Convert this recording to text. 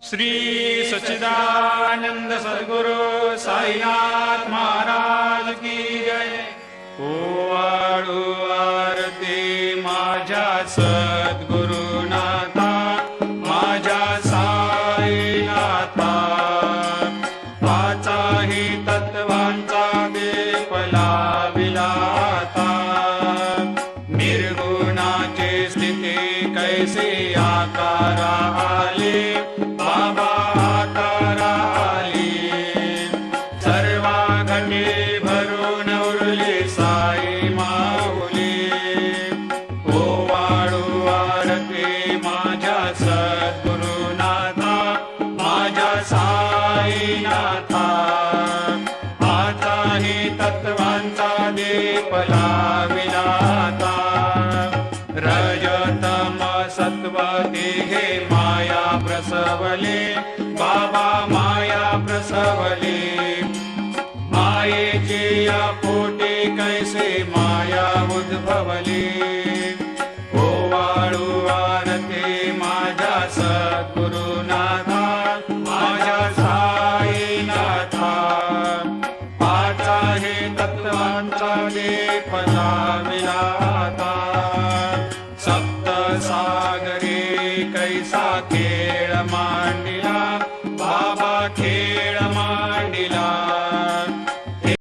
श्री सच्चिदानंद सद्गुरु साईनाथ महाराज की जय। ओवाळू आरती माझ्या सद्गुरुनाथा, माझ्या साईनाथा, पाचाही तत्वांचा दीप लाविला आता। निर्गुणाची स्थिती कैसे आकारा आले, बाबा आकारा आली। सर्वा घटे भरून उरली साई माऊली। ओवाळू आरती माझ्या सद्गुरुनाथा, माझ्या साईनाथा, आताही तत्वांचा दीप लाविला आता। रजतम सत्व तिघे माया प्रसवले, बाबा माया प्रसवले। मायेची या पोटी कैसे माया उद्भवली। ओवाळू आरती माझ्या सद्गुरुनाथा, माझ्या साईनाथा, पाचाही तत्वांचा दीप लाविला आता। सप्त सागरी कैसा खेळ मांडला,